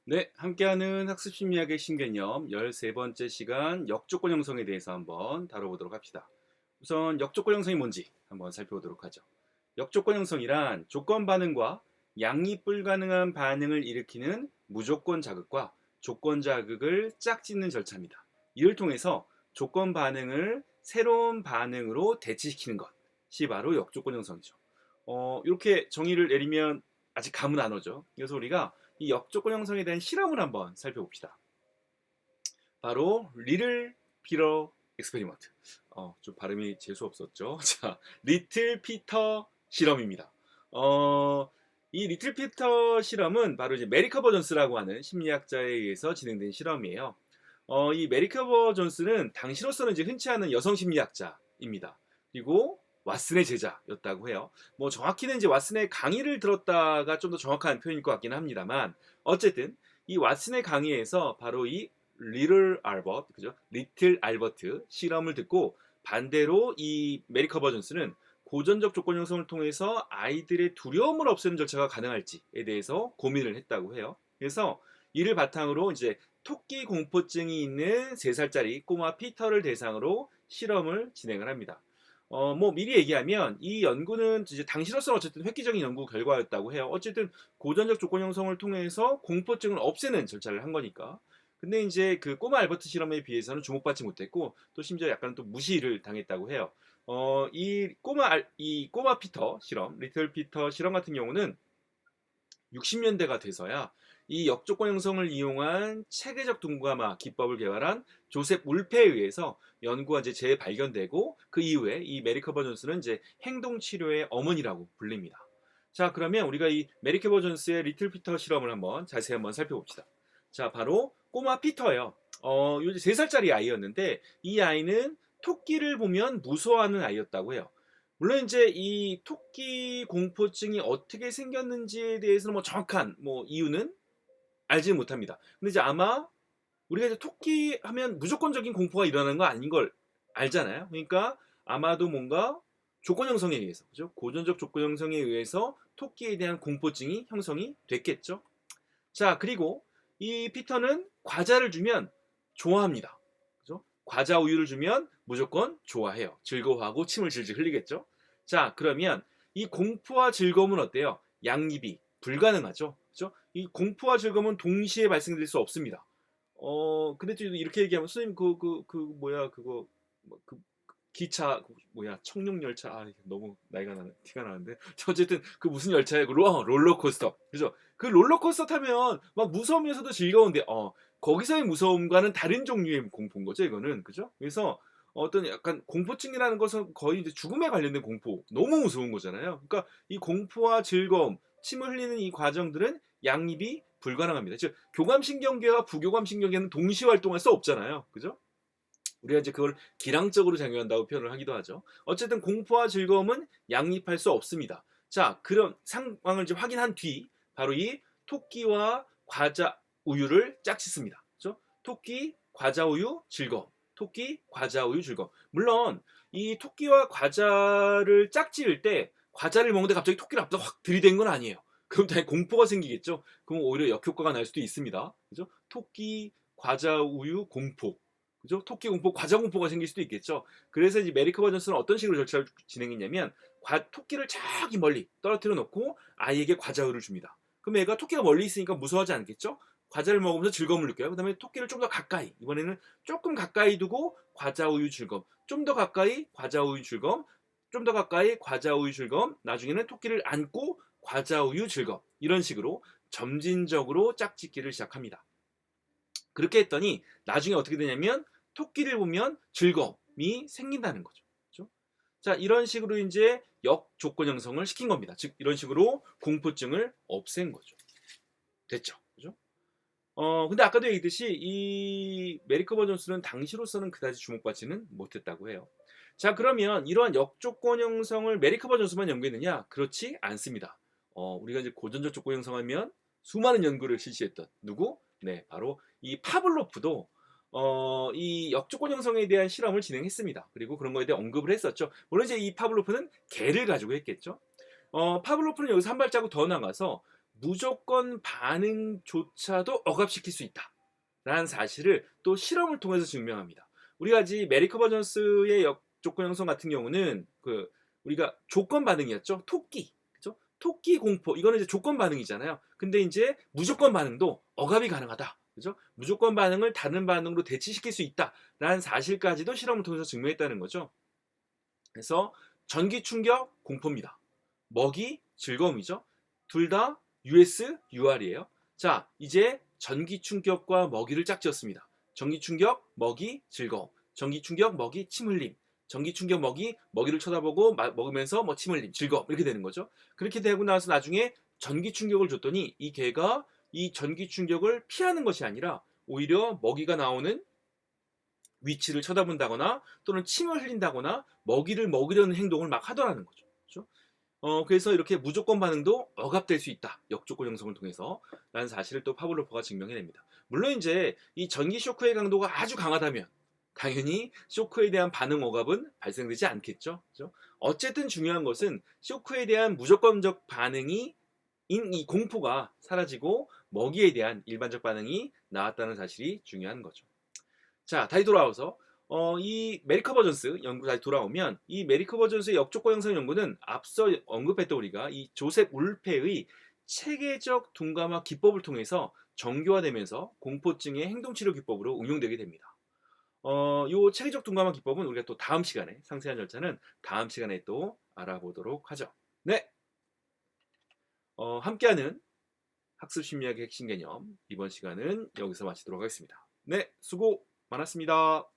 네, 함께하는 학습심리학의 신개념 13번째 시간 역조건 형성에 대해서 한번 다뤄보도록 합시다. 우선 역조건 형성이 뭔지 한번 살펴보도록 하죠. 역조건 형성이란 조건 반응과 양립 불가능한 반응을 일으키는 무조건 자극과 조건 자극을 짝짓는 절차입니다. 이를 통해서 조건 반응을 새로운 반응으로 대치시키는 것이 바로 역조건 형성이죠. 이렇게 정의를 내리면 아직 감은 안 오죠. 그래서 우리가 이 역조건 형성에 대한 실험을 한번 살펴봅시다. 바로 리틀 피터 익스페리먼트. 좀 발음이 재수 없었죠. 자, 리틀 피터 실험입니다. 이 리틀 피터 실험은 바로 이제 메리 커버 존스라고 하는 심리학자에 의해서 진행된 실험이에요. 이 메리 커버 존스는 당시로서는 이제 흔치 않은 여성 심리학자입니다. 그리고 왓슨의 제자였다고 해요. 뭐 정확히는 이제 왓슨의 강의를 들었다가 좀 더 정확한 표현일 것 같기는 합니다만 어쨌든 이 왓슨의 강의에서 바로 이 리틀 알버트, 그죠? 리틀 알버트 실험을 듣고 반대로 이 메리 커버 존스는 고전적 조건 형성을 통해서 아이들의 두려움을 없애는 절차가 가능할지에 대해서 고민을 했다고 해요. 그래서 이를 바탕으로 이제 토끼 공포증이 있는 3살짜리 꼬마 피터를 대상으로 실험을 진행을 합니다. 뭐 미리 얘기하면 이 연구는 이제 당시로서는 어쨌든 획기적인 연구 결과였다고 해요. 어쨌든 고전적 조건 형성을 통해서 공포증을 없애는 절차를 한 거니까. 근데 이제 그 꼬마 알버트 실험에 비해서는 주목받지 못했고 또 심지어 약간 또 무시를 당했다고 해요. 이 꼬마 피터 실험, 리틀 피터 실험 같은 경우는 60년대가 돼서야 이 역조건 형성을 이용한 체계적 둔감화 기법을 개발한 조셉 울페에 의해서 연구가 이제 재발견되고 그 이후에 이 메리 커버 존스는 이제 행동 치료의 어머니라고 불립니다. 자, 그러면 우리가 이 메리 커버 존스의 리틀 피터 실험을 한번 자세히 한번 살펴봅시다. 자, 바로 꼬마 피터예요. 요즘 3살짜리 아이였는데 이 아이는 토끼를 보면 무서워하는 아이였다고 해요. 물론 이제 이 토끼 공포증이 어떻게 생겼는지에 대해서는 뭐 정확한 뭐 이유는 알지는 못합니다. 근데 이제 아마 우리가 이제 토끼 하면 무조건적인 공포가 일어나는 거 아닌 걸 알잖아요. 그러니까 아마도 뭔가 조건 형성에 의해서, 그죠? 고전적 조건 형성에 의해서 토끼에 대한 공포증이 형성이 됐겠죠. 자, 그리고 이 피터는 과자를 주면 좋아합니다. 그죠? 과자 우유를 주면 무조건 좋아해요. 즐거워하고 침을 질질 흘리겠죠? 자, 그러면 이 공포와 즐거움은 어때요? 양립이 불가능하죠. 그죠? 이 공포와 즐거움은 동시에 발생될 수 없습니다. 근데 또 이렇게 얘기하면 선생님 뭐야 그거 그 기차 뭐야 청룡열차 너무 나이가 나는 티가 나는데 어쨌든 그 무슨 열차에 롤러코스터 그죠? 그 롤러코스터 타면 막 무서우면서도 즐거운데 거기서의 무서움과는 다른 종류의 공포인 거죠 이거는 그죠? 그래서 어떤 약간 공포증이라는 것은 거의 이제 죽음에 관련된 공포 너무 무서운 거잖아요. 그러니까 이 공포와 즐거움 침을 흘리는 이 과정들은 양립이 불가능합니다. 즉 교감신경계와 부교감신경계는 동시 활동할 수 없잖아요. 그죠? 우리가 이제 그걸 기량적으로 작용한다고 표현을 하기도 하죠. 어쨌든 공포와 즐거움은 양립할 수 없습니다. 자, 그런 상황을 이제 확인한 뒤 바로 이 토끼와 과자 우유를 짝짓습니다. 그렇죠? 토끼, 과자 우유, 즐거움. 토끼, 과자 우유, 즐거움. 물론 이 토끼와 과자를 짝지을 때 과자를 먹는데 갑자기 토끼를 앞서 확 들이댄 건 아니에요. 그럼 당연히 공포가 생기겠죠. 그럼 오히려 역효과가 날 수도 있습니다. 그죠? 토끼, 과자 우유, 공포. 그죠? 토끼 공포, 과자 공포가 생길 수도 있겠죠. 그래서 이제 메리 커버 존스는 어떤 식으로 절차를 진행했냐면 토끼를 저기 멀리 떨어뜨려 놓고 아이에게 과자를 줍니다. 그럼 애가 토끼가 멀리 있으니까 무서워하지 않겠죠? 과자를 먹으면서 즐거움을 느껴요. 그다음에 토끼를 좀 더 가까이 이번에는 조금 가까이 두고 과자 우유 즐거움, 좀 더 가까이 과자 우유 즐거움, 좀 더 가까이 과자 우유 즐거움, 나중에는 토끼를 안고 과자 우유 즐거움 이런 식으로 점진적으로 짝짓기를 시작합니다. 그렇게 했더니 나중에 어떻게 되냐면 토끼를 보면 즐거움이 생긴다는 거죠. 그렇죠? 자, 이런 식으로 이제 역조건 형성을 시킨 겁니다. 즉 이런 식으로 공포증을 없앤 거죠. 됐죠? 그죠? 근데 아까도 얘기했듯이 이 메리 커버 존스는 당시로서는 그다지 주목받지는 못했다고 해요. 자, 그러면 이러한 역조건 형성을 메리 커버 존스만 연구했느냐? 그렇지 않습니다. 우리가 이제 고전적 조건 형성하면 수많은 연구를 실시했던 누구? 네, 바로 이 파블로프도 이 역조건 형성에 대한 실험을 진행했습니다. 그리고 그런 거에 대해 언급을 했었죠. 물론 이제 이 파블로프는 개를 가지고 했겠죠. 파블로프는 여기서 한 발자국 더 나가서 무조건 반응조차도 억압시킬 수 있다라는 사실을 또 실험을 통해서 증명합니다. 우리가 아직 메리 커버전스의 역조건 형성 같은 경우는 우리가 조건 반응이었죠. 토끼, 그죠? 토끼 공포 이거는 이제 조건 반응이잖아요. 근데 이제 무조건 반응도 억압이 가능하다. 그죠? 무조건 반응을 다른 반응으로 대치시킬 수 있다라는 사실까지도 실험을 통해서 증명했다는 거죠. 그래서 전기 충격 공포입니다. 먹이 즐거움이죠. 둘 다 US, UR이에요. 자, 이제 전기 충격과 먹이를 짝지었습니다. 전기 충격, 먹이, 즐거움. 전기 충격, 먹이, 침 흘림. 전기 충격, 먹이를 쳐다보고 먹으면서 뭐 침 흘림, 즐거움 이렇게 되는 거죠. 그렇게 되고 나서 나중에 전기 충격을 줬더니 이 개가 이 전기 충격을 피하는 것이 아니라 오히려 먹이가 나오는 위치를 쳐다본다거나 또는 침을 흘린다거나 먹이를 먹으려는 행동을 막 하더라는 거죠. 그렇죠? 그래서 이렇게 무조건 반응도 억압될 수 있다. 역조건 형성을 통해서 라는 사실을 또 파블로프가 증명해냅니다. 물론 이제 이 전기 쇼크의 강도가 아주 강하다면 당연히 쇼크에 대한 반응 억압은 발생되지 않겠죠. 그렇죠? 어쨌든 중요한 것은 쇼크에 대한 무조건적 반응이 이 공포가 사라지고 먹이에 대한 일반적 반응이 나왔다는 사실이 중요한 거죠. 자, 다시 돌아와서 이 메리 커버전스 연구 다시 돌아오면 이 메리 커버전스의 역조건 형성 연구는 앞서 언급했던 우리가 이 조셉 울페의 체계적 둔감화 기법을 통해서 정교화되면서 공포증의 행동치료 기법으로 응용되게 됩니다. 요 체계적 둔감화 기법은 우리가 또 다음 시간에 상세한 절차는 다음 시간에 또 알아보도록 하죠. 네, 함께하는 학습 심리학의 핵심 개념 이번 시간은 여기서 마치도록 하겠습니다. 네, 수고 많았습니다.